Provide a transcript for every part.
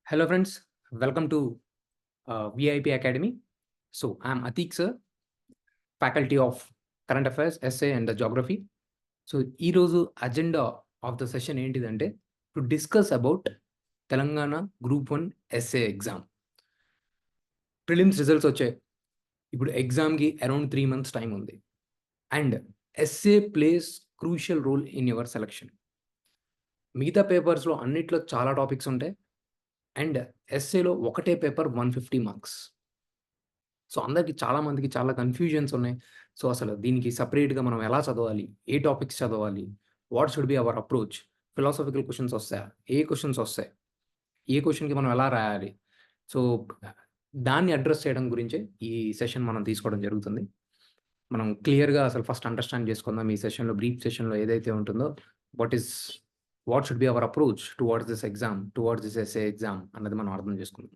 Hello friends, welcome to VIP Academy. So I'm Atik sir, faculty of Current Affairs, Essay and Geography. So ఈరోజు agenda of the session ఏంటిదంటే to discuss about Telangana group 1 essay exam. Prelims results వచ్చాయి. ఇప్పుడు ఎగ్జామ్కి around 3 months time ఉంది. And essay plays crucial role in your selection. మిగతా పేపర్స్లో అన్నిట్లో చాలా టాపిక్స్ ఉంటాయి. అండ్ ఎస్ఏలో ఒకటే పేపర్ 150 మార్క్స్. సో అందరికి చాలామందికి చాలా కన్ఫ్యూజన్స్ ఉన్నాయి. సో అసలు దీనికి సెపరేట్‌గా మనం ఎలా చదవాలి? ఏ టాపిక్స్ చదవాలి? What should be our approach? Philosophical questions వస్తాయా? ఏ క్వెషన్స్ వస్తాయి? ఏ క్వెషన్‌కి మనం ఎలా రాయాలి? సో దాన్ని అడ్రెస్ చేయడం గురించే ఈ సెషన్ మనం తీసుకోవడం జరుగుతుంది. మనం క్లియర్‌గా అసలు ఫస్ట్ అండర్‌స్టాండ్ చేసుకుందాం. ఈ సెషన్‌లో బ్రీఫ్ సెషన్‌లో ఏదైతే ఉంటుందో what should be our approach towards this exam, towards this essay exam అన్నది మనం అర్థం చేసుకుందాం.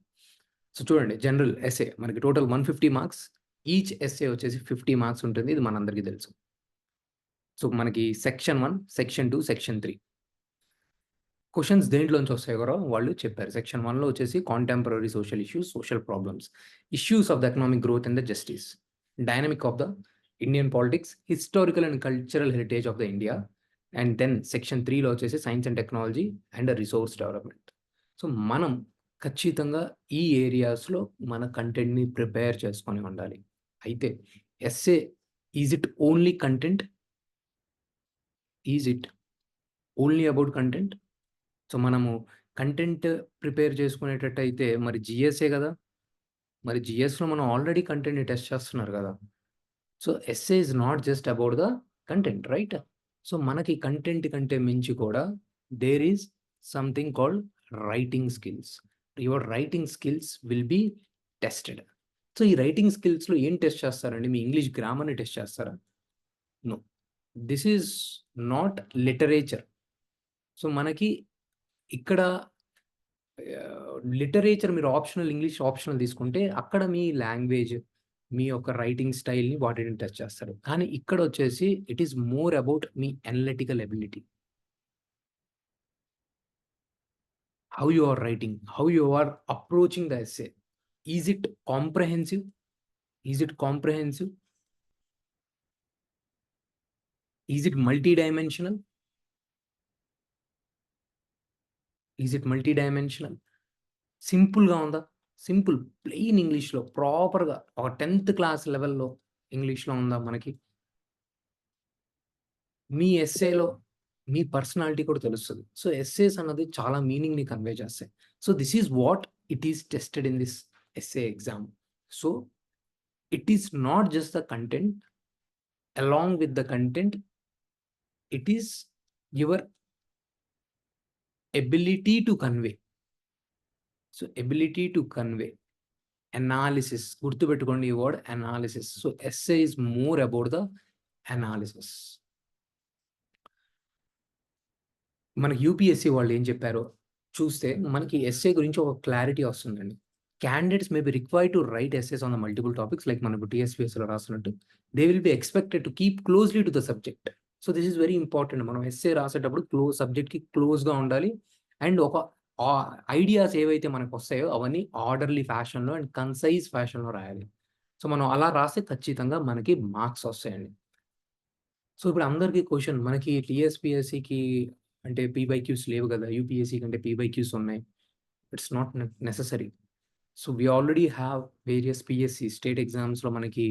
సో చూడండి, జనరల్ ఎస్ఏ మనకి టోటల్ 150 మార్క్స్. ఈచ్ ఎస్ఏ వచ్చేసి 50 మార్క్స్ ఉంటుంది. ఇది మనందరికీ తెలుసు. సో మనకి సెక్షన్ 1, సెక్షన్ 2, సెక్షన్ 3 క్వెషన్స్ దేంట్లోంచి వస్తాయో కూడా వాళ్ళు చెప్పారు. సెక్షన్ 1లో వచ్చేసి contemporary social issues, social problems, issues of the economic growth and the justice, dynamic of the Indian politics, historical and cultural heritage of the India. And then section 3లో వచ్చేసి science and technology and resource development. So మనం ఖచ్చితంగా ఈ ఏరియాస్‌లో మన కంటెంట్‌ని prepare చేసుకొని ఉండాలి. అయితే essay is it only content? Is it only about content? So మనము కంటెంట్ ప్రిపేర్ చేసుకునేటట్టయితే మరి జీఎస్ఏ కదా! మరి జీఎస్‌లో మనం ఆల్రెడీ కంటెంట్‌ని టెస్ట్ చేస్తున్నారు కదా! So essay is not just about the content, right? So మనకి కంటెంట్ కంటే మించి కూడా there is something called writing skills. Your writing skills will be tested. So ఈ రైటింగ్ స్కిల్స్‌లో ఏం టెస్ట్ చేస్తారండి? మీ ఇంగ్లీష్ గ్రామర్‌ని టెస్ట్ చేస్తారా? No. This is not literature. So మనకి ఇక్కడ లిటరేచర్ మీరు ఇంగ్లీష్ ఆప్షనల్ తీసుకుంటే అక్కడ మీ లాంగ్వేజ్, మీ యొక్క రైటింగ్ స్టైల్‌ని వాటిని టెస్ట్ చేస్తారు. కానీ ఇక్కడొచ్చేసి ఇట్ ఈస్ మోర్ అబౌట్ మీ analytical ability. How you are writing, how you are approaching the essay. Is it comprehensive? Is it comprehensive? Is it multi dimensional? Is it multi dimensional? సింపుల్‌గా ఉందా? Simple plain ఇంగ్లీష్‌లో ప్రాపర్‌గా ఒక 10th class లెవెల్‌లో ఇంగ్లీష్‌లో ఉందా మనకి? మీ ఎస్సేలో మీ పర్సనాలిటీ కూడా తెలుస్తది. సో ఎస్సేస్ అన్నది చాలా మీనింగ్‌ని కన్వే చేస్తాయి. So this is what it is tested in this essay exam. So it is not just the content. Along with the content, it is your ability to convey. So ability to convey. Analysis గుర్తుపెట్టుకోండి ఈ word analysis. So essay is more about the analysis. మనకి UPSC వాళ్ళు ఏం చెప్పారో చూస్తే మనకి essay గురించి ఒక క్లారిటీ వస్తుందండి. Candidates may be required to write essays on the multiple topics like మనకు టీఎస్పీఎస్సీలో రాస్తున్నట్టు. They will be expected to keep closely to the subject. So this is very important. మనం ఎస్సే రాసేటప్పుడు సబ్జెక్ట్‌కి క్లోజ్‌గా ఉండాలి. అండ్ ఒక ఐడియాస్ ఏవైతే మనకొస్తాయో అవన్నీ ఆర్డర్‌లీ ఫ్యాషన్‌లో అండ్ కన్సైజ్ ఫ్యాషన్‌లో రాయాలి. సో మనం అలా రాస్తే ఖచ్చితంగా మనకి మార్క్స్ వస్తాయండి. సో ఇప్పుడు అందరికి క్వెషన్ మనకి టీఎస్‌పీఎస్సీకి అంటే పీ/క్యూస్ లేవు గదా! యూపీఎస్సీ కంటే పీ/క్యూస్ ఉన్నాయి. It's not necessary. So we already have various PSC state ఎగ్జామ్స్‌లో మనకి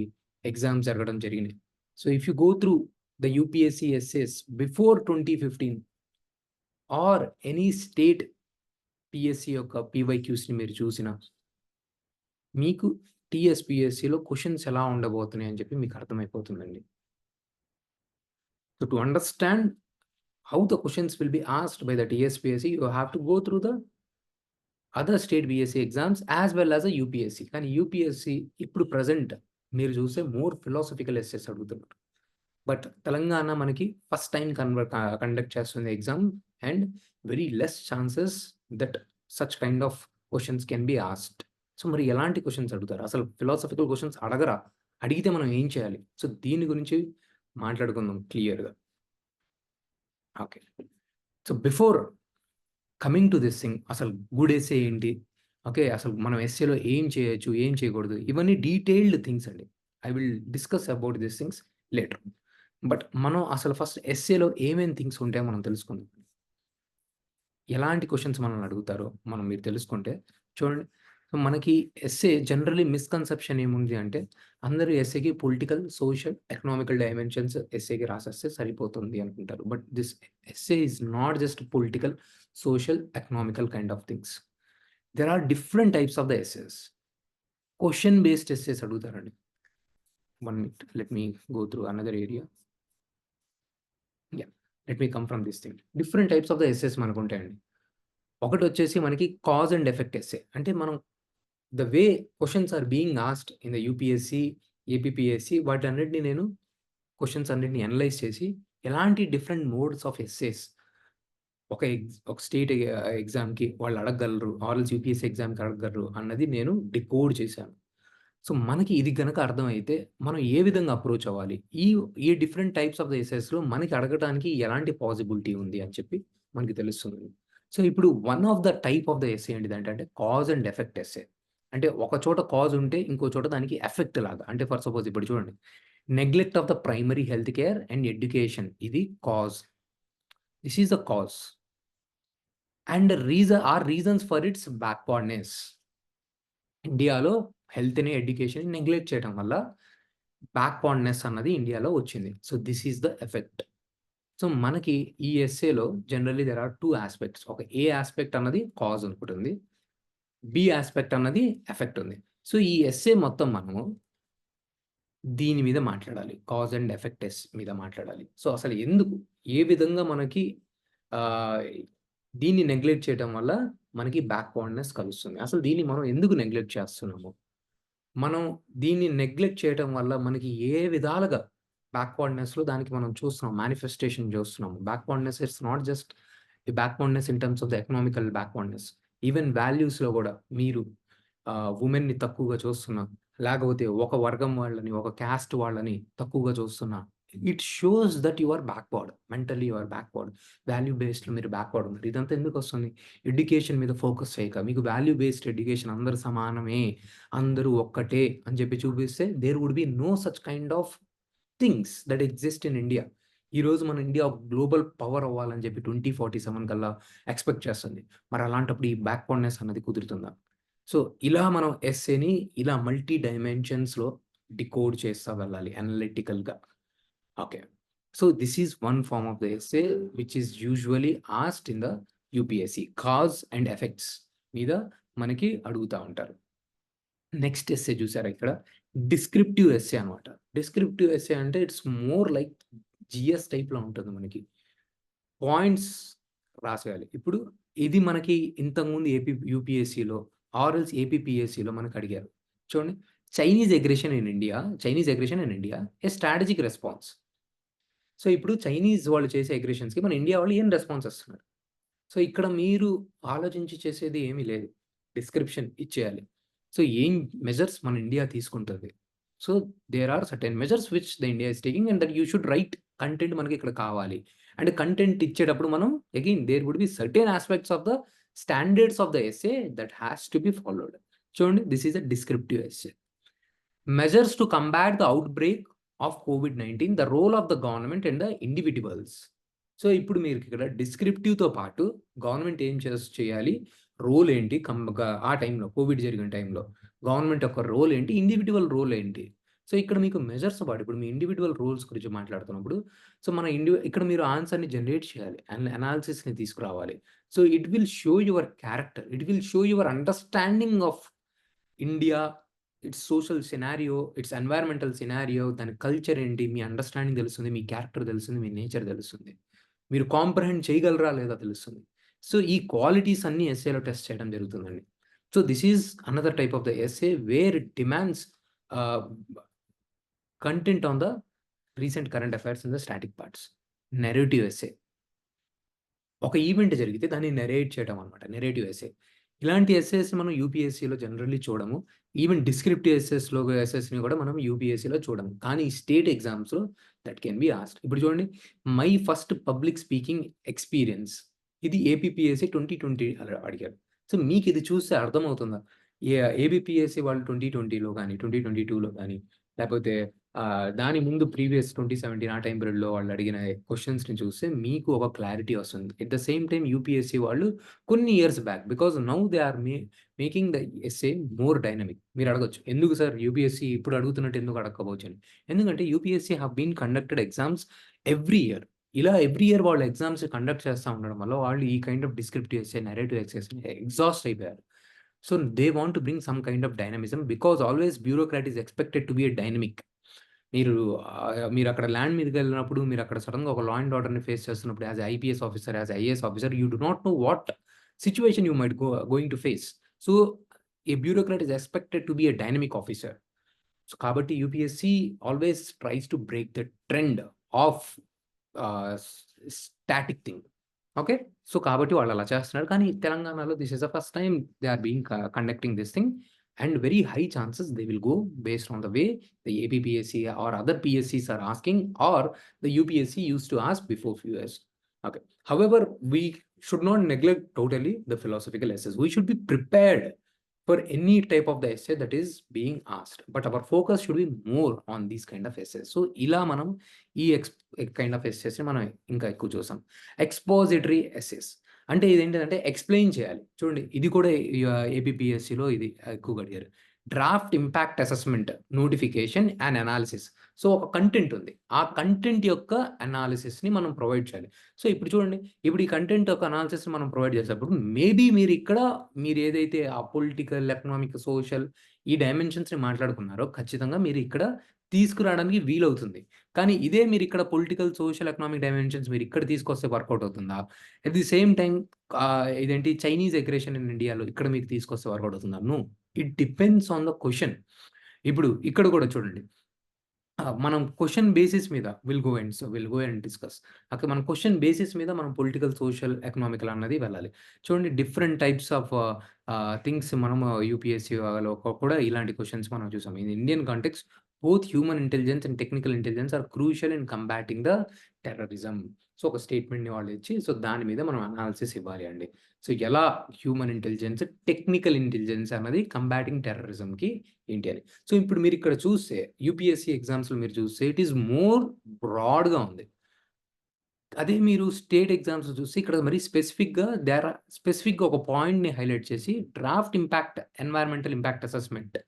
ఎగ్జామ్స్ జరగడం జరిగినాయి. So if you go through the UPSC essays before 2015 or any state PSC యొక్క పీ/క్యూస్‌ని మీరు చూసినా, మీకు టీఎస్‌పీఎస్సీలో క్వెషన్స్ ఎలా ఉండబోతున్నాయి అని చెప్పి మీకు అర్థమైపోతుందండి. So to understand how the questions will be asked by the TSPSC, you have to go through the other state BSc exams as well as a UPSC. కానీ యూపీఎస్సీ ఇప్పుడు ప్రెజెంట్ మీరు చూస్తే మోర్ ఫిలాసఫికల్ ఎస్సేస్ అడుగుతున్నారు. But Telangana మనకి first time conduct చేస్తుంది exam and very less chances that such kind of questions can be asked. So మరి ఎలాంటి questions అడుగుతారు? అసలు ఫిలాసఫికల్ క్వెషన్స్ అడగరా? అడిగితే మనం ఏం చేయాలి? సో దీని గురించి మాట్లాడుకుందాం క్లియర్‌గా. Okay. So before coming to this thing, అసలు గుడ్ ఎస్సే ఏంటి? ఓకే. అసలు మనం ఎస్సేలో ఏం చేయొచ్చు, ఏం చేయకూడదు ఇవన్నీ డీటెయిల్డ్ థింగ్స్ అండి. I will discuss about these things later. But మనం అసలు ఫస్ట్ ఎస్సేలో ఏమేం థింగ్స్ ఉంటాయో మనం తెలుసుకుందాం. ఎలాంటి క్వెషన్స్ మనల్ని అడుగుతారో మీరు తెలుసుకుంటే చూడండి. సో, మనకి ఎస్సే జనరల్లీ మిస్‌కన్సెప్షన్ ఏముంది అంటే అందరూ ఎస్సేకి పొలిటికల్, సోషల్, ఎకనామికల్ డైమెన్షన్స్ ఎస్సేకి రాసేస్తే సరిపోతుంది అనుకుంటారు. But this essay is not just political, social, economical kind of things. There are different types of the essays. Question based essays అడుగుతారండి. 1 minute let me go through another area. Yeah! Let me come from this thing. Different types of the essays మనకుంటాయండి. ఒకటొచ్చేసి మనకి cause and effect essay. అంటే మనం the way questions are being asked in the UPSC, APPSC వాటన్నిటిని నేను questions అన్నిటిని analyse చేసి ఎలాంటి డిఫరెంట్ మోడ్స్ ఆఫ్ ఎస్సేస్ ఒక స్టేట్ ఎగ్జామ్‌కి వాళ్ళు అడగగలరు. ఆర్ఎల్స్ యూపీఎస్‌సి ఎగ్జామ్‌కి అడగగలరు అన్నది నేను డికోడ్ చేశాను. సో, మనకి ఇది గనక అర్థమైతే మనం ఏ విధంగా అప్రోచ్ అవ్వాలి? ఈ ఈ డిఫరెంట్ టైప్స్ ఆఫ్ ద ఎస్సేస్‌లో మనకి అడగటానికి ఎలాంటి పాసిబిలిటీ ఉంది అని చెప్పి మనకి తెలుస్తుంది. సో, ఇప్పుడు one of the type of the essay ఏంటిదంటే కాజ్ అండ్ ఎఫెక్ట్ ఎస్సే. అంటే ఒక చోట కాజ్ ఉంటే ఇంకో చోట దానికి ఎఫెక్ట్ లాగా. అంటే ఫర్ సపోజ్ ఇప్పుడు చూడండి. Neglect of the primary health care and education ఇది cause. This is the cause. And reasons for its backwardness. ఇండియాలో హెల్త్‌ని, ఎడ్యుకేషన్‌ని నెగ్లెక్ట్ చేయడం వల్ల బ్యాక్వర్డ్‌నెస్ అన్నది ఇండియాలో వచ్చింది. So, this is the effect. So, మనకి ఈ ఎస్సేలో జనరల్లీ దేర్ ఆర్ 2 యాస్పెక్ట్స్. ఒక ఏ యాస్పెక్ట్ అన్నది కాజ్ ఒకటుంది. బి యాస్పెక్ట్ అన్నది ఎఫెక్ట్ ఉంది. సో, ఈ ఎస్సే మొత్తం మనము దీని మీద మాట్లాడాలి. కాజ్ అండ్ ఎఫెక్ట్ మీద మాట్లాడాలి. సో, అసలు ఎందుకు? ఏ విధంగా మనకి ఆహ్, దీన్ని నెగ్లెక్ట్ చేయటం వల్ల మనకి బ్యాక్వర్డ్‌నెస్ కలుస్తుంది. అసలు దీన్ని మనం ఎందుకు నెగ్లెక్ట్ చేస్తున్నాము? మనం దీన్ని నెగ్లెక్ట్ చేయటం వల్ల మనకి ఏ విధాలుగా బ్యాక్వర్డ్‌నెస్‌లో దానికి మనం చూస్తున్నాం. మానిఫెస్టేషన్ చూస్తున్నాము. Backwardness it's not just the backwardness in terms of the economical backwardness. Even వాల్యూస్‌లో గూడా మీరు వుమెన్‌ని తక్కువగా చూస్తున్నా, లేకపోతే ఒక వర్గం వాళ్ళని, ఒక కాస్ట్ వాళ్ళని తక్కువగా చూస్తున్నా, it shows that you are backward. Mentally you are backward. Value బేస్డ్‌లో మీరు బ్యాక్వర్డ్ ఉన్నారు. ఇదంతా ఎందుకొస్తుంది? ఎడ్యుకేషన్ మీద ఫోకస్ చేయక, మీకు వాల్యూ బేస్డ్ ఎడ్యుకేషన్ అందరూ సమానమే, అందరూ ఒక్కటే అని చెప్పి చూపిస్తే there would be no such kind of things that exist in India. ఈరోజు మన ఇండియా ఒక గ్లోబల్ పవర్ అవ్వాలని చెప్పి 2047 కల్లా ఎక్స్‌పెక్ట్ చేస్తుంది. మరి అలాంటప్పుడు ఈ బ్యాక్వర్డ్‌నెస్ అన్నది కుదురుతుందా? సో, ఇలా మనం ఎస్సేని ఇలా మల్టీ డైమెన్షన్స్‌లో డికోడ్ చేస్తా వెళ్ళాలి అనలిటికల్‌గా. Okay. So, this is one form of the essay which is usually asked in the UPSC. Cause and effects మీద మనకి అడుగుతా ఉంటారు. నెక్స్ట్ ఎస్సే చూసారా ఇక్కడ? డిస్క్రిప్టివ్ ఎస్సే అనమాట. డిస్క్రిప్టివ్ ఎస్సే అంటే ఇట్స్ మోర్ లైక్ జీఎస్ టైప్‌లో ఉంటుంది మనకి. పాయింట్స్ రాసేయాలి. ఇప్పుడు ఇది మనకి ఇంతకుముందు యూపీఎస్‌సిలో ఆర్ఎల్స్ ఏపీపీఎస్‌సిలో మనకడిగారు. చూడండి. Chinese aggression in India a strategic response. So, ఇప్పుడు చైనీస్ వాళ్ళు చేసే అగ్రెషన్స్‌కి మన ఇండియా వాళ్ళు ఏం రెస్పాన్స్ ఇస్తున్నారు? సో, ఇక్కడ మీరు ఆలోచించి చేసేది ఏమీ లేదు. డిస్క్రిప్షన్ ఇచ్చేయాలి. సో, ఏం మెజర్స్ మన ఇండియా తీసుకుంటది. So, there are certain measures which the India is taking and that you should write content మనకిక్కడ కావాలి. అండ్ కంటెంట్ ఇచ్చేటప్పుడు మనం again there would be certain aspects of the standards of the essay that has to be followed. చూడండి this is a descriptive essay. Measures to combat the outbreak of కోవిడ్-19 the role of the government and the individuals. So, ఇప్పుడు మీరిక్కడ డిస్క్రిప్టివ్‌తో పాటు government ఏం చేయాలి? Role ఏంటి? ఆ టైంలో కోవిడ్ జరిగిన టైంలో గవర్నమెంట్ యొక్క రోల్ ఏంటి? ఇండివిడ్యువల్ రోల్ ఏంటి? సో, ఇక్కడ మీకు మెజర్స్‌తో పాటు ఇప్పుడు మీ ఇండివిడ్యువల్ రోల్స్ గురించి మాట్లాడుతున్నప్పుడు సో, మన ఇక్కడ మీరు ఆన్సర్‌ని జనరేట్ చేయాలి. అనాలిసిస్‌ని తీసుకురావాలి. So, it will show your character. It will show your understanding of India, it's social scenario, it's environmental scenario, దాని కల్చర్ ఏంటి, మీ అండర్‌స్టాండింగ్ తెలుస్తుంది, మీ క్యారెక్టర్ తెలుస్తుంది, మీ నేచర్ తెలుస్తుంది. మీరు కాంప్రిహెండ్ చేయగలరా లేదా తెలుస్తుంది. సో, ఈ క్వాలిటీస్ అన్నీ ఎస్సేలో టెస్ట్ చేయడం జరుగుతుందండి. So, this is another type of the essay where it demands ah, content on the recent current affairs in the static parts. Narrative essay. ఒక ఈవెంట్ జరిగితే దాన్ని నరేట్ చేయడం అన్నమాట. Narrative essay. ఇలాంటి ఎస్సేస్ మనం యూపీఎస్‌సిలో జనరల్లీ చూడము. ఈవెన్ డిస్క్రిప్టివ్ ఎస్సేస్‌ని కూడా మనం యూపీఎస్‌సిలో చూడము. కానీ స్టేట్ ఎగ్జామ్స్‌లో దట్ కెన్ బి ఆస్క్డ్. ఇప్పుడు చూడండి my first public speaking experience. ఇది ఏపీపీఎస్సీ 2020 అడిగారు. సో మీకు ఇది చూస్తే అర్థమవుతుందా? ఏబీపీఎస్సీ వాళ్ళు 2020లో గాని, 2022లో గాని, లేకపోతే దాని ముందు ప్రీవియస్ 2017 ఆ టైమ్ పీరియడ్‌లో వాళ్ళు అడిగిన క్వెషన్స్‌ని చూస్తే మీకు ఒక క్లారిటీ వస్తుంది. At the same time UPSC వాళ్ళు కొన్ని years back because now they are making the essay more dynamic. మీరు అడగొచ్చు. ఎందుకు సార్ యూపీఎస్సీ ఇప్పుడు అడుగుతున్నట్టు ఎందుకు అడగకపోవచ్చు అని. ఎందుకంటే UPSC have been conducted exams every year. ఇలా ఎవ్రీ ఇయర్ వాళ్ళు ఎగ్జామ్స్ కండక్ట్ చేస్తా ఉండడం వల్ల వాళ్ళు ఈ kind of descriptive essay, narrative ఎస్సేస్‌ని ఎగ్జాస్ట్ అయిపోయారు. So they want to bring some kind of dynamism because always bureaucrat is expected to be a dynamic. మీరక్కడ ల్యాండ్ మీదకెళ్ళినప్పుడు మీరక్కడ సడెన్‌గా ఒక లా అండ్ ఆర్డర్‌ని ఫేస్ చేస్తున్నప్పుడు as a IPS officer, as a IAS officer you do not no what situation you might going to face. So a bureaucrat is expected to be a dynamic officer. So కాబట్టి UPSC always tries to break the trend of static thing. Okay. So కాబట్టి వాళ్ళు అలా చేస్తున్నారు. కానీ తెలంగాణలో this is the first time they are being conducting this thing and very high chances they will go based on the way the APPSC or other PSCs are asking or the UPSC used to ask before few years. Okay. However, we should not neglect totally the philosophical essays. We should be prepared for any type of the essay that is being asked. But our focus should be more on these kind of essays. So, ఇలా మనం ఈ kind of ఎస్సేస్‌ని మనం ఇంకా ఎక్కువ చూసాం. Expository essays అంటే ఇదేంటిదంటే explain చేయాలి. చూడండి ఇది కూడా ఏపీపీఎస్సీలో ఇది ఎక్కువగా అడిగారు. Draft impact assessment, notification and analysis. So, ఒక కంటెంట్ ఉంది. ఆ కంటెంట్ యొక్క అనాలిసిస్‌ని మనం ప్రొవైడ్ చేయాలి. సో, ఇప్పుడు చూడండి, ఇప్పుడు ఈ కంటెంట్ యొక్క అనాలిసిస్‌ని మనం ప్రొవైడ్ చేసేటప్పుడు మేబీ మీరేదైతే ఆ పొలిటికల్, ఎకనామిక్, సోషల్ ఈ డైమెన్షన్స్‌ని మాట్లాడుకున్నారో ఖచ్చితంగా మీరు ఇక్కడ తీసుకురావడానికి వీలవుతుంది. కానీ ఇదే మీరిక్కడ పొలిటికల్, సోషల్, ఎకనామిక్ డైమెన్షన్స్ మీరిక్కడ తీసుకొస్తే వర్కౌట్ అవుతుందా? అట్ ది సేమ్ టైమ్ ఇదేంటి చైనీస్ అగ్రెషన్ ఇన్ ఇండియాలో ఇక్కడ మీకు తీసుకొస్తే వర్కౌట్ అవుతుందా? No. It depends on the question. ఇప్పుడు ఇక్కడ కూడా చూడండి. మనం క్వెషన్ బేసిస్ మీద will go and discuss. Okay. మనం క్వెషన్ బేసిస్ మీద మనం పొలిటికల్, సోషల్, ఎకనామికల్ అన్నది వెళ్ళాలి. చూడండి డిఫరెంట్ టైప్స్ ఆఫ్ థింగ్స్ మనము యూపీఎస్సీలో కూడా ఇలాంటి క్వెషన్స్ మనం చూసాం. In Indian context both human intelligence and technical intelligence are crucial in combating the terrorism. So, ఒక స్టేట్మెంట్‌ని వాళ్ళు ఇచ్చి సో, దాని మీద మనం అనాలిసిస్ ఇవ్వాలి అండి. సో, ఎలా హ్యూమన్ ఇంటెలిజెన్స్, టెక్నికల్ ఇంటెలిజెన్స్ అన్నది కంబాటింగ్ టెర్రరిజంకి ఏంటి అని. సో, ఇప్పుడు మీరిక్కడ చూస్తే యూపీఎస్సీ ఎగ్జామ్స్‌లో మీరు చూస్తే ఇట్ ఈస్ మోర్ బ్రాడ్‌గా ఉంది. అదే మీరు స్టేట్ ఎగ్జామ్స్‌లో చూస్తే ఇక్కడ మరి స్పెసిఫిక్‌గా ఒక పాయింట్‌ని హైలైట్ చేసి draft impact environmental impact assessment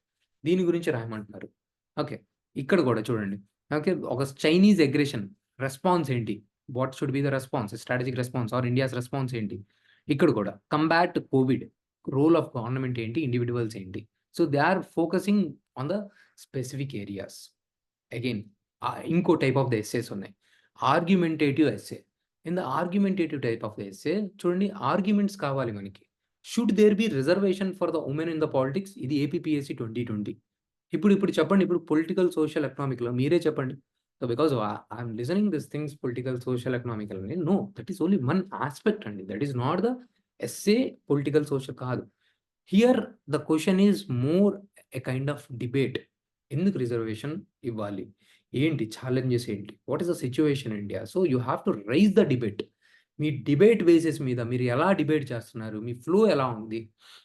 దీని గురించి రాయమంటున్నారు. ఓకే. ఇక్కడ కూడా చూడండి. ఓకే. ఒక చైనీస్ అగ్రెషన్ రెస్పాన్స్ ఏంటి? What should be the response? Strategic response or India's response ఏంటి? ఇక్కడ కూడా combat COVID role of government ఏంటి? ఇండివిడ్యువల్స్ ఏంటి? So, they are focusing on the specific areas. Again ఇంకో టైప్ ఆఫ్ ద ఎస్సేస్ ఉన్నాయి. Argumentative essay. In the argumentative type of the essay చూడండి arguments కావాలి మనకి. Should there be reservation for the women in the politics? ఇది APPSC 2020. ఇప్పుడు చెప్పండి. ఇప్పుడు political, social, ఎకనామిక్‌లో మీరే చెప్పండి. So, because I'm listening this things political, social, economical అని. No. That is only one aspect అండి. That is not the essay political, social కాదు. Here the question is more a kind of debate. ఎందుకు reservation ఇవ్వాలి? ఏంటి challenges ఏంటి? What is the situation in India? So, you have to raise the debate. మీ debate basis మీద మీరు ఎలా debate చేస్తున్నారు? మీ ఫ్లో ఎలా ఉంది?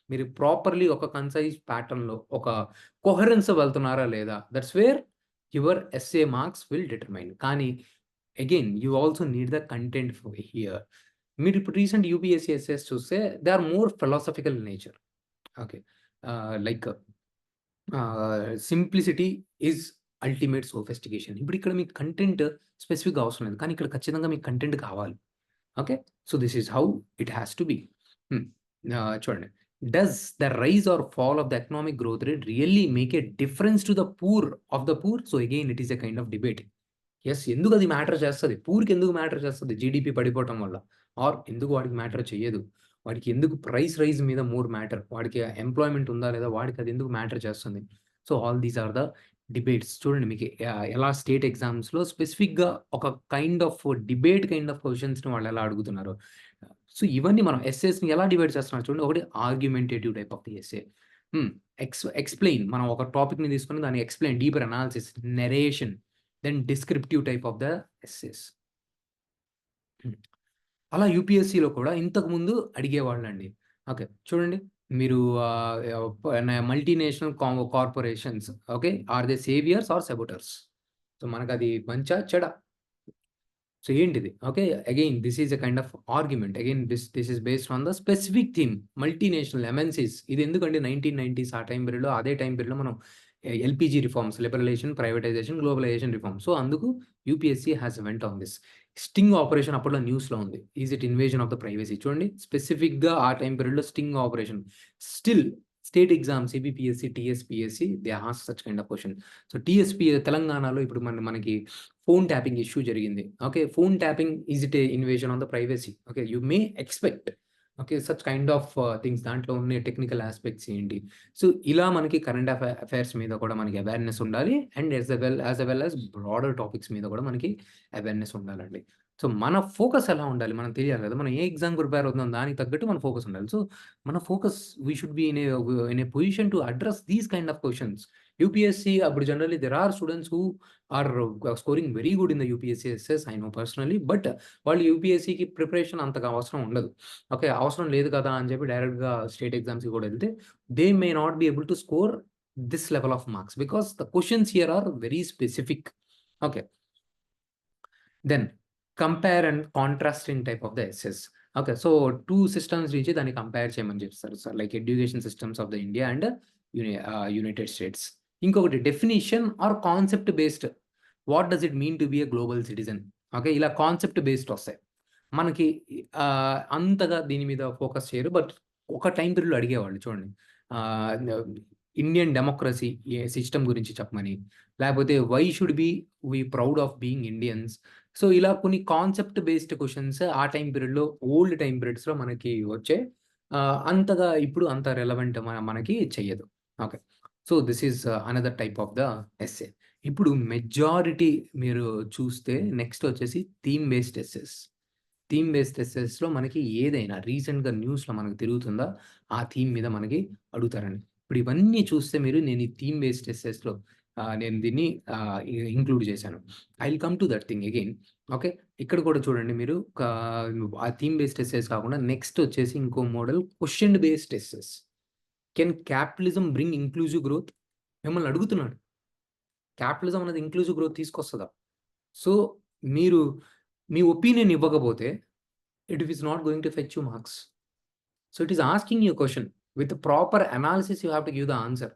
మీరు ప్రాపర్‌లీ ఒక కన్సైజ్ ప్యాటర్న్‌లో ఒక కొహెరెన్స్ వెళ్తున్నారా లేదా? That's where your essay marks will determine. కానీ again you also need the content here. మీరిప్పుడు రీసెంట్ యూపీఎస్సీ ఎస్సేస్ చూస్తే they are more philosophical in nature. Okay. Like simplicity is ultimate sophistication. ఇప్పుడు ఇక్కడ మీకు కంటెంట్ స్పెసిఫిక్‌గా అవసరం లేదు. కానీ ఇక్కడ ఖచ్చితంగా మీకు కంటెంట్ కావాలి. Okay. So, this is how it has to be. చూడండి. Does the rise or fall of the economic growth rate really make a difference to the poor? So, again it is a kind of debate. Yes. ఎందుకది matter చేస్తది? పూర్‌కి ఎందుకు matter చేస్తది? GDP పడిపోవటం వల్ల. Are ఎందుకు వాడికి మ్యాటర్ చెయ్యదు? వాడికి ఎందుకు ప్రైస్ రైజ్ మీద మోర్ మ్యాటర్? వాడికి ఎంప్లాయ్‌మెంట్ ఉందా లేదా? వాడికి అది ఎందుకు మ్యాటర్ చేస్తుంది? So, all these are the debates. చూడండి మీకు ఎలా స్టేట్ ఎగ్జామ్స్‌లో స్పెసిఫిక్‌గా ఒక kind of debate kind of క్వెషన్స్‌ని వాళ్ళు ఎలా అడుగుతున్నారో. సో, ఇవన్నీ మనం ఎస్సేస్‌ని ఎలా డివైడ్ చేస్తున్నారు చూడండి. ఒకటి argumentative type of the essay. Hmm. Explain మనం ఒక టాపిక్‌ని తీసుకొని దాన్ని explain deeper analysis, narration, then descriptive type of the essays. Hmm. అలా యూపీఎస్సీలో కూడా ఇంతకుముందు అడిగేవాళ్ళండి. ఓకే. చూడండి మీరు multinational corporations okay. Are they saviours or saboteurs? So, మనకది మంచా? చెడా? సో, ఏంటిది? Okay. Again this is a kind of argument. Again this is based on the specific theme. Multinational MNCs ఇది ఎందుకంటే 1990స్ ఆ టైమ్ పీరియడ్‌లో అదే టైమ్ పీరియడ్‌లో మనం LPG reforms, liberalisation, privatisation, globalisation reforms. So, అందుకు UPSC has went on this. Sting operation అప్పట్లో న్యూస్‌లో ఉంది. Is it invasion of the privacy? చూడండి స్పెసిఫిక్‌గా ఆ టైమ్ పీరియడ్‌లో sting operation. Still state exams APPSC, TSPSC they ask such kind of question. So, తెలంగాణలో ఇప్పుడు మనకి ఫోన్ ట్యాపింగ్ ఇష్యూ జరిగింది. Okay. Phone tapping is it a invasion on the privacy? Okay. You may expect okay. Such kind of things దాంట్లో ఉన్న technical aspects ఏంటి? So, ఇలా మనకి current affairs మీద కూడా మనకి అవేర్‌నెస్ ఉండాలి. అండ్ యాస్ బ్రాడర్ టాపిక్స్ మీద కూడా మనకి అవేర్‌నెస్ ఉండాలండి. సో, మన ఫోకస్ ఎలా ఉండాలి? మనకు తెలియాలి కదా! మనం ఏ ఎగ్జామ్‌కి ప్రిపేర్ అవుతున్నాం దానికి తగ్గట్టు మన ఫోకస్ ఉండాలి. సో, మన focus we should be in a position to address these kind of questions. UPSC అప్పుడు generally there are students who are scoring very good in the UPSC as I know personally. But వాళ్ళు యూపీఎస్సీకి preparation అంతగా అవసరం ఉండదు. Okay. అవసరం లేదు కదా అని చెప్పి డైరెక్ట్‌గా స్టేట్ ఎగ్జామ్స్‌కి కూడా ఎళ్తే they may not be able to score this level of marks because the questions here are very specific. Okay. Then compare and contrasting type of the essays. Okay. So, 2 systems నుంచి దాన్ని compare చేయమని చెప్తారు sir. Like education systems of the India and United States. ఇంకొకటి definition or concept based. What does it mean to be a global citizen? Okay. ఇలా concept based ఒస్తాయి. మనకి అంతగా దీని మీద ఫోకస్ చేయరు. బట్ ఒక టైమ్ పీరియడ్‌లో అడిగేవాళ్ళు చూడండి. ఆహ్, న ఇండియన్ డెమోక్రసీ సిస్టమ్ గురించి చెప్పమని, లేకపోతే why should be we proud of being Indians. So, ఇలా కొన్ని కాన్సెప్ట్ బేస్డ్ క్వెషన్స్ ఆ టైమ్ పీరియడ్‌లో ఓల్డ్ టైమ్ పీరియడ్స్‌లో మనకి వచ్చాయి. అంతగా ఇప్పుడు అంత రెలెవెంట్ మనకి చెయ్యదు. Okay. So, this is another type of the essay. ఇప్పుడు మెజారిటీ మీరు చూస్తే నెక్స్ట్ వచ్చేసి theme based essays. Theme based ఎస్సేస్‌లో మనకి ఏదైనా రీసెంట్‌గా న్యూస్‌లో మనకు తిరుగుతుందా, ఆ థీమ్ మీద మనకి అడుగుతారండి. ఇప్పుడు ఇవన్నీ చూస్తే నేను ఈ థీమ్ బేస్డ్ ఎస్సేస్‌లో నేను దీన్ని ఇంక్లూడ్ చేశాను. I will come to that thing again. Okay. ఇక్కడ కూడా చూడండి మీరు ఆ థీమ్ బేస్డ్ ఎస్సేస్ కాకుండా నెక్స్ట్ వచ్చేసి ఇంకో model question based essays. Can capitalism bring inclusive growth? మిమ్మల్ని అడుగుతున్నాడు. క్యాపిటలిజం అనేది ఇంక్లూజివ్ గ్రోత్ తీసుకొస్తదా? సో, మీరు మీ ఒపీనియన్ ఇవ్వకపోతే it is not going to fetch you marks. So it is asking you a question. With the proper analysis, you have to give the answer.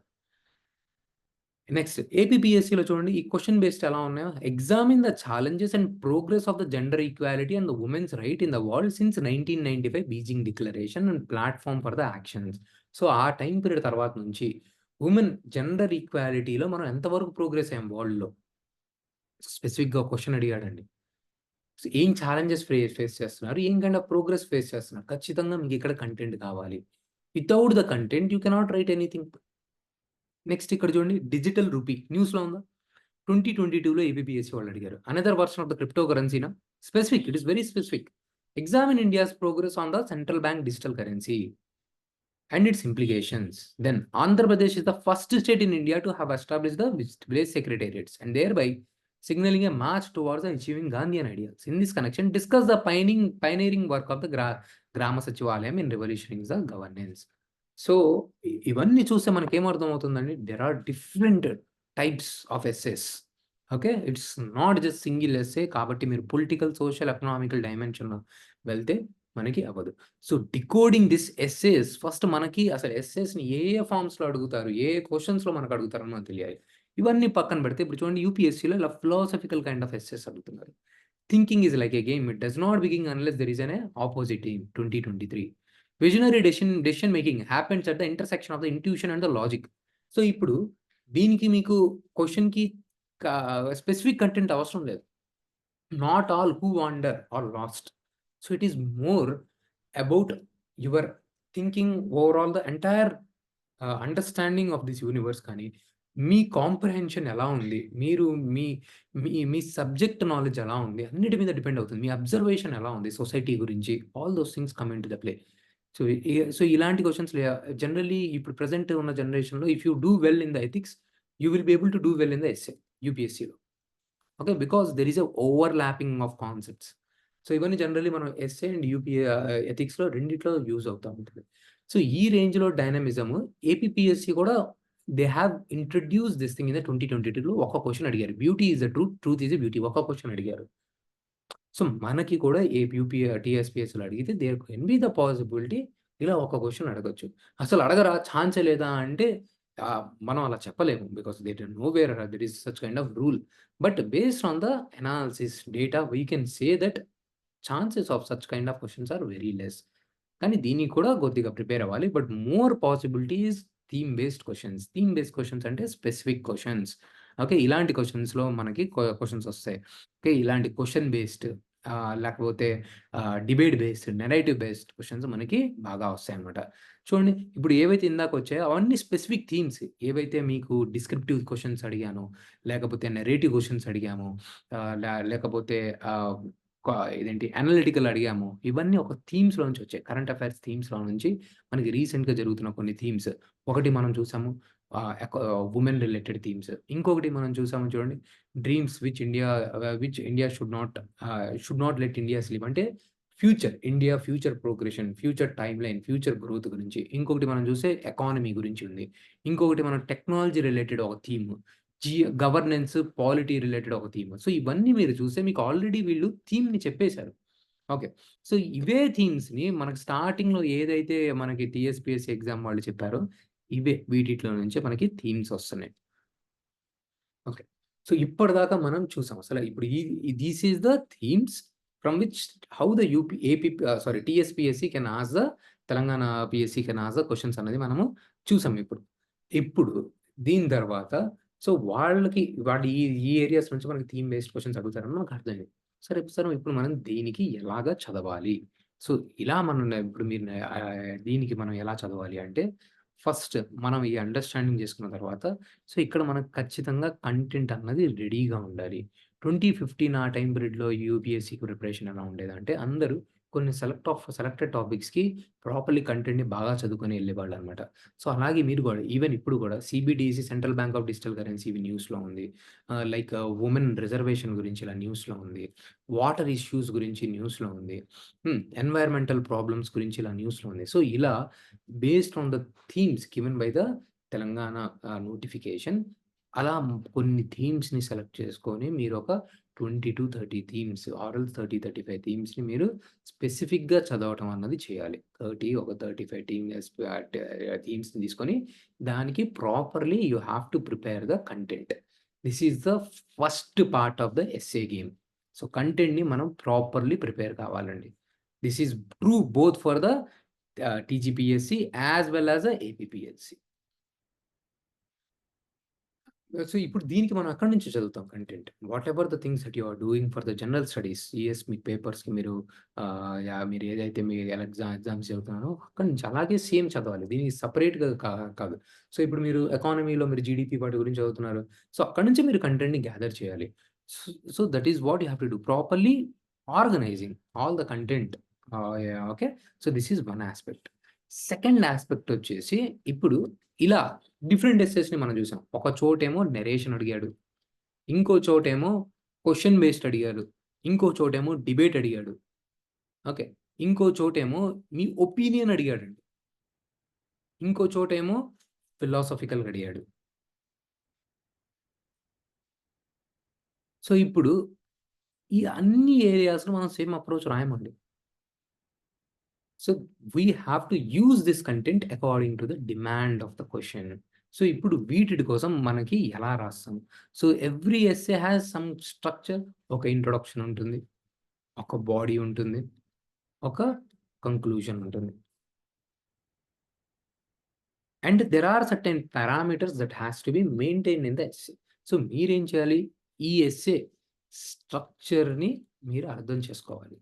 Next ఏపీపీఎస్సీలో చూడండి ఈ question based ఎలా ఉన్నాయో examine the challenges and progress of the gender equality and the women's right in the world since 1995 Beijing declaration and platform for the actions. So, ఆ time period తర్వాత నుంచి gender ఈక్వాలిటీలో మనం ఎంతవరకు ప్రోగ్రెస్ అయ్యాం వరల్డ్‌లో? స్పెసిఫిక్‌గా క్వెషన్ అడిగాడండి. సో, ఏం challenges face చేస్తున్నారు? ఏం కైండ్ ఆఫ్ ప్రోగ్రెస్ ఫేస్ చేస్తున్నారు? ఖచ్చితంగా మీకిక్కడ కంటెంట్ కావాలి. Without the content you cannot write anything. Next ఇక్కడ చూడండి డిజిటల్ రూపీ న్యూస్‌లో ఉందా? 2022లో ఏబీపీఎస్సీ వాళ్ళు అడిగారు. Another version of the crypto కరెన్సీనా? Specific. It is very specific. Examine India's progress on the central bank digital currency and its implications. Then Andhra Pradesh is the first state in India to have established the village secretariats and thereby signaling a march towards achieving Gandhian ideals. In this connection, discuss the pioneering work of the Grama Sachivalayam in revolutionizing the governance. So, ఇవన్నీ చూస్తే మనకేమర్థమవుతుందండి? There are different types of essays. Okay. It's not just single essay కాబట్టి మీరు political, social, economical డైమెన్షన్‌లో వెళ్తే మనకి అవ్వదు. So, decoding this essays first మనకి అసలు ఎస్సేస్‌ని ఏ ఫార్మ్స్‌లో అడుగుతారు? క్వెషన్స్‌లో మనకు అడుగుతారని మనకు తెలియాలి. ఇవన్నీ పక్కన పెడితే ఇప్పుడు చూడండి యూపీఎస్సీలో ఇలా ఫిలాసాఫికల్ కైండ్ ఆఫ్ ఎస్సేస్ అడుగుతున్నారు. Thinking is like a game. It does not begin unless there is opposite in 2023. Visionary decision making happens at the intersection of the intuition and the logic. So, ఇప్పుడు దీనికి మీకు క్వెషన్‌కి కా specific content అవసరం లేదు. Not all who wander are lost. So, it is more about your thinking overall the entire understanding of this universe కానీ, మీ comprehension ఎలా ఉంది? మీరు మీ మీ మీ సబ్జెక్ట్ నాలెడ్జ్ ఎలా ఉంది? అన్నిటి మీద డిపెండ్ అవుతుంది. మీ అబ్జర్వేషన్ ఎలా ఉంది సొసైటీ గురించి? All those things come into the play. So, ఇలాంటి క్వెషన్స్ జనరల్లీ ఇప్పుడు ప్రెజెంట్ ఉన్న జనరేషన్‌లో if you do well in the ethics, you will be able to do well in the essay యూపీఎస్సీలో. Okay. Because there is a overlapping of concepts. So ఇవన్నీ generally మనం essay and UPA ఎథిక్స్‌లో రెండిట్లో use అవుతా ఉంటుంది. So ఈ రేంజ్‌లో dynamism APPSC కూడా they have introduced this thing in the 2022లో ఒక క్వెషన్ అడిగారు. Beauty is the truth, truth is the beauty ఒక క్వెషన్ అడిగారు. సో మనకి కూడా టీఎస్‌పీఎస్‌లో అడిగితే there can be the possibility ఇలా ఒక క్వెషన్ అడగొచ్చు. అసలు అడగరా ఛాన్సే లేదా అంటే మనం అలా చెప్పలేము. Because there nowhere there is such kind of rule. But based on the analysis data we can say that chances of such kind of questions are very less. కానీ దీనికి కూడా కొద్దిగా ప్రిపేర్ అవ్వాలి. But more possibilities theme based questions. Theme based questions అంటే specific questions. Okay. ఇలాంటి క్వెషన్స్‌లో మనకి questions ఒస్తాయి. ఓకే. ఇలాంటి క్వెషన్ బేస్డ్ లేకపోతే debate based, narrative based questions మనకి బాగా వస్తాయన్నమాట. చూడండి ఇప్పుడు ఏవైతే ఇందాకొచ్చాయో అవన్నీ స్పెసిఫిక్ థీమ్స్. ఏవైతే మీకు డిస్క్రిప్టివ్ క్వెషన్స్ అడిగానో, లేకపోతే నెరేటివ్ క్వెషన్స్ అడిగామో, లేకపోతే ఆహ్, క ఇదేంటి అనలిటికల్ అడిగాము. ఇవన్నీ ఒక థీమ్స్‌లో నుంచి వచ్చాయి. కరెంట్ అఫైర్స్ థీమ్స్‌లో నుంచి మనకి రీసెంట్‌గా జరుగుతున్న కొన్ని థీమ్స్. ఒకటి మనం చూసాము వుమెన్ రిలేటెడ్ థీమ్స్. ఇంకొకటి మనం చూసాము చూడండి dreams which India should not let India sleep అంటే India future progression, future timeline, future growth గురించి. ఇంకొకటి మనం చూస్తే ఎకానమీ గురించి ఉంది. ఇంకొకటి మనం టెక్నాలజీ రిలేటెడ్ ఒక థీమ్. జి గవర్నెన్స్, పాలిటీ రిలేటెడ్ ఒక థీమ్. సో, ఇవన్నీ మీరు చూస్తే మీకు ఆల్రెడీ వీళ్ళు థీమ్‌ని చెప్పేసారు. ఓకే. సో, ఇవే థీమ్స్‌ని మనకు స్టార్టింగ్‌లో ఏదైతే మనకి టీఎస్‌పీఎస్సీ ఎగ్జామ్ వాళ్ళు చెప్పారో, ఇవే వీటిట్లో నుంచే మనకి థీమ్స్ వస్తున్నాయి. ఓకే. సో, ఇప్పటిదాకా మనం చూసాం. అసల ఇప్పుడు this is the themes from which how the TSPSC can ask the Telangana PSC can ask the questions అనేది మనము చూసాం ఇప్పుడు. ఇప్పుడు దీని తర్వాత సో, వాళ్ళు ఈ ఏరియాస్ నుంచి మనకి థీమ్ బేస్డ్ క్వెషన్స్ అడుగుతారని మనకు అర్థమైంది. సరే ఇప్పుడు మనం దీనికి ఎలాగా చదవాలి? సో, ఇలా మనం ఇప్పుడు మీరు దీనికి మనం ఎలా చదవాలి అంటే ఫస్ట్ మనం ఈ అండర్‌స్టాండింగ్ చేసుకున్న తర్వాత సో, ఇక్కడ మనకు ఖచ్చితంగా కంటెంట్ అన్నది రెడీగా ఉండాలి. 2015 ఆ టైమ్ పీరియడ్‌లో యూపీఎస్‌సీకి ప్రిపరేషన్ ఎలా ఉండేదంటే, అందరూ కొన్ని సెలెక్టెడ్ టాపిక్స్‌కి ప్రాపర్‌లీ కంటెంట్‌ని బాగా చదువుకొని ఎళ్ళేవాళ్ళనమాట. సో, అలాగే మీరు గూడా ఈవెన్ ఇప్పుడు గూడా CBDC central bank of digital currency ఇవి న్యూస్‌లో ఉంది. వుమెన్ రిజర్వేషన్ గురించి ఇలా న్యూస్‌లో ఉంది. వాటర్ ఇష్యూస్ గురించి న్యూస్‌లో ఉంది. ఎన్వైర్న్మెంటల్ ప్రాబ్లమ్స్ గురించి ఇలా న్యూస్‌లో ఉంది. సో, ఇలా based on the themes given by the Telangana notification అలా కొన్ని థీమ్స్‌ని సెలెక్ట్ చేసుకొని మీరొక 20-30 థీమ్స్ ఆర్ 35 థీమ్స్‌ని మీరు స్పెసిఫిక్‌గా చదవటం అన్నది చేయాలి. 35 థీమ్స్‌ని తీసుకొని దానికి properly you have to prepare the content. This is the first part of the essay game. So, కంటెంట్‌ని మనం ప్రాపర్‌లీ ప్రిపేర్ కావాలండి. This is true both for the TGPSC as well as the APPSC. So, ఇప్పుడు దీనికి మనం ఎక్కడి నుంచి చదువుతాం content. Whatever the things that you are doing for the general studies. మీ పేపర్స్‌కి మీరు మీరు ఏదైతే మీ ఎగ్జామ్స్ చదువుతున్నారో అక్కడి నుంచి అలాగే సేమ్ చదవాలి. దీనికి సెపరేట్‌గా కాదు. సో, ఇప్పుడు మీరు ఎకానమీలో మీరు జీడీపీ వాటి గురించి చదువుతున్నారు. సో, అక్కడి నుంచి మీరు కంటెంట్‌ని గ్యాదర్ చేయాలి. So, so that is what you have to do. Properly organising all the content. Okay. So, this is one aspect. Second aspect వచ్చేసి ఇప్పుడు ఇలా డిఫరెంట్ ఎస్సేస్‌ని మనం చూసాం. ఒక చోటేమో నరేషన్ అడిగాడు. ఇంకో చోటేమో క్వెషన్ బేస్డ్ అడిగారు. ఇంకో చోటేమో డిబేట్ అడిగాడు. ఓకే. ఇంకో చోటేమో మీ ఒపీనియన్ అడిగాడండి. ఇంకో చోటేమో ఫిలాసాఫికల్‌గా అడిగాడు. సో, ఇప్పుడు ఈ అన్ని ఏరియాస్‌లో మనం సేమ్ అప్రోచ్ రాయమండి. So, we have to use this content according to the demand of the question. So, ఇప్పుడు వీటిటి కోసం మనకి ఎలా రాస్తాం? So, every essay has some structure. ఒక ఇంట్రొడక్షన్ ఉంటుంది. ఒక బాడీ ఉంటుంది. ఒక కంక్లూజన్ ఉంటుంది. And there are certain parameters that has to be maintained in the essay. So, మీరేం చేయాలి? ఈ ఎస్సే స్ట్రక్చర్‌ని మీరు అర్థం చేసుకోవాలి.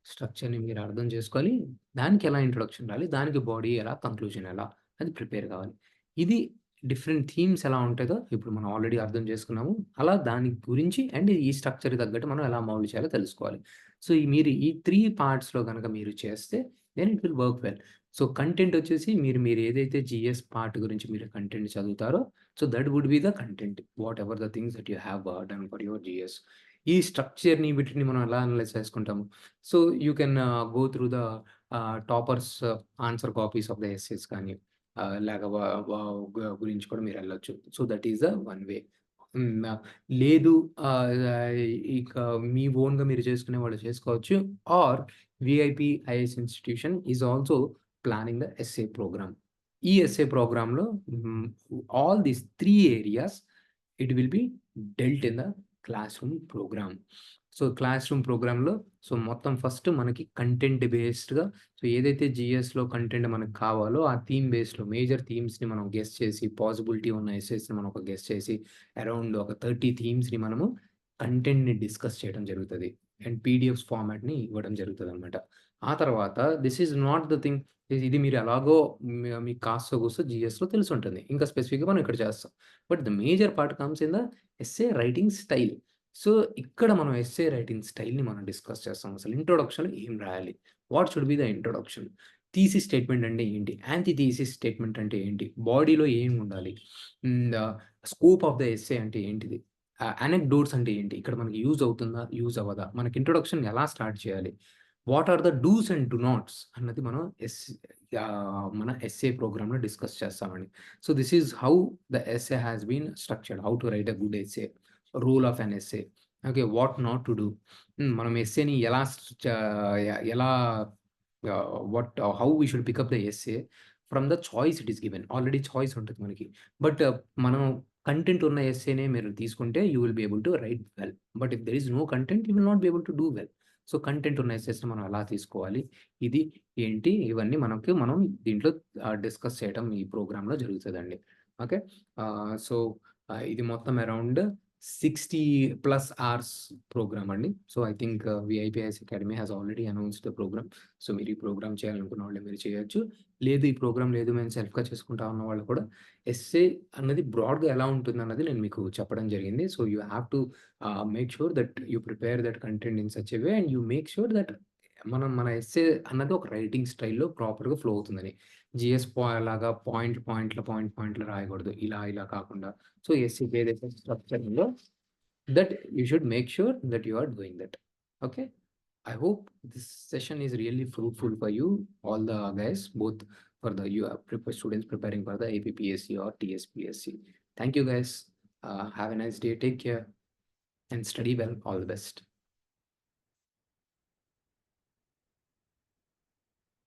స్ట్రక్చర్‌ని మీరు అర్థం చేసుకోవాలి. దానికి ఎలా ఇంట్రొడక్షన్ రావాలి, దానికి బాడీ ఎలా, కంక్లూజన్ ఎలా అది ప్రిపేర్ కావాలి. ఇది డిఫరెంట్ థీమ్స్ ఎలా ఉంటదో ఇప్పుడు మనం ఆల్రెడీ అర్థం చేసుకున్నాము. అలా దాని గురించి అండ్ ఈ స్ట్రక్చర్‌కి తగ్గట్టు మనం ఎలా మౌల్డ్ చేయాలో తెలుసుకోవాలి. సో, మీరు ఈ 3 పార్ట్స్‌లో గనక మీరు చేస్తే then it will work well. So, content వచ్చేసి మీరు ఏదైతే జీఎస్ పార్ట్ గురించి మీరు కంటెంట్ చదువుతారో so, that would be the content. Whatever the things that you have done for your GS. ఈ స్ట్రక్చర్‌ని వీటిని మనం ఎలా అనలైజ్ చేసుకుంటాము. So, you can go through the toppers answer copies of the essays కానీ లేక వ వ గురించి కూడా మీరెళ్ళొచ్చు. So, that is the one way. Hmm. లేదు ఇక మీ ఓన్‌గా మీరు చేసుకునే వాళ్ళు చేసుకోవచ్చు. Our VIP IAS institution is also planning the essay programme. ఈ ఎస్ఏ ప్రోగ్రామ్‌లో all these 3 areas it will be dealt in the classroom programme. సో, క్లాస్ రూమ్ ప్రోగ్రామ్‌లో మొత్తం ఫస్ట్ మనకి కంటెంట్ బేస్డ్‌గా ఏదైతే జీఎస్‌లో కంటెంట్ మనకు కావాలో ఆ థీమ్ బేస్డ్‌లో మేజర్ థీమ్స్‌ని మనం గెస్ చేసి పాసిబిలిటీ ఉన్న ఎస్సేస్‌ని మనం ఒక గెస్ చేసి అరౌండ్ ఒక 30 థీమ్స్‌ని మనము కంటెంట్‌ని డిస్కస్ చేయడం జరుగుతది. అండ్ పీడీఎఫ్స్ ఫార్మాట్‌ని ఇవ్వడం జరుగుతదనమాట. ఆ తర్వాత this is not the thing ఇది మీరు ఎలాగో మీకు కాస్తో కూస్తో జీఎస్‌లో తెలిసుంటుంది. ఇంకా స్పెసిఫిక్‌గా మనం ఇక్కడ చేస్తాం. But the major part comes in the essay writing style. So, ఇక్కడ మనం ఎస్సే రైటింగ్ స్టైల్‌ని మనం డిస్కస్ చేస్తాం. అసలు ఇంట్రొడక్షన్‌లో ఏం రాయాలి? What should be the introduction? Thesis statement అంటే ఏంటి? యాంటీ థీసిస్ స్టేట్మెంట్ అంటే ఏంటి? బాడీలో ఏం ఉండాలి? స్కోప్ ఆఫ్ ద ఎస్సే అంటే ఏంటిది? అనెక్డోట్స్ అంటే ఏంటి? ఇక్కడ మనకి యూజ్ అవుతుందా? యూజ్ అవ్వదా? మనకి ఇంట్రొడక్షన్ ఎలా స్టార్ట్ చేయాలి? What are the dos and do nots అన్నది మనం మన ఎస్సే ప్రోగ్రామ్‌లో డిస్కస్ చేస్తామండి. So, this is how the essay has been structured. How to write a good essay. Rule of an essay. Okay. What not to do. మనం ఎస్సేని ఎలా ఎలా how we should pick up the essay from the choice it is given. Already choice ఉంటది మనకి. But మనం content ఉన్న ఎస్సేనే మీరు తీసుకుంటే you will be able to write well. But if there is no content you will not be able to do well. So, content ఉన్న ఎస్సేస్‌ని మనం ఎలా తీసుకోవాలి? ఇది ఏంటి? ఇవన్నీ మనం దీంట్లో డిస్కస్ చేయడం ఈ ప్రోగ్రామ్‌లో జరుగుతదండి. ఓకే. సో, ఇది మొత్తం అరౌండ్ 60 ప్లస్ అవర్స్ ప్రోగ్రామ్ అండి. So, I think VIPS academy has already announced the programme. So, మీరు ఈ ప్రోగ్రామ్ చేయాలనుకున్న వాళ్ళు మీరు చేయొచ్చు. లేదు ఈ ప్రోగ్రామ్ లేదు మేము సెల్ఫ్‌గా చేసుకుంటా ఉన్న వాళ్ళు కూడా ఎస్సే అన్నది బ్రాడ్‌గా ఎలా ఉంటుందన్నది నేను మీకు చెప్పడం జరిగింది. So, you have to make sure that you prepare that content in such a way and you make sure that మన ఎస్సే అన్నది ఒక రైటింగ్ స్టైల్‌లో ప్రాపర్‌గా ఫ్లో అవుతుందని. జీఎస్ లాగా పాయింట్లు రాయకూడదు. ఇలా కాకుండా సో, ఎస్సీకి ఏదైతే స్ట్రక్చర్ ఉందో that you should make sure that you are doing that. Okay. I hope this session is really fruitful for you, all the guys, both for the you are students preparing for the APPSC or TSPSC. Thank you, guys. Have a nice day. Take care and study well. All the best.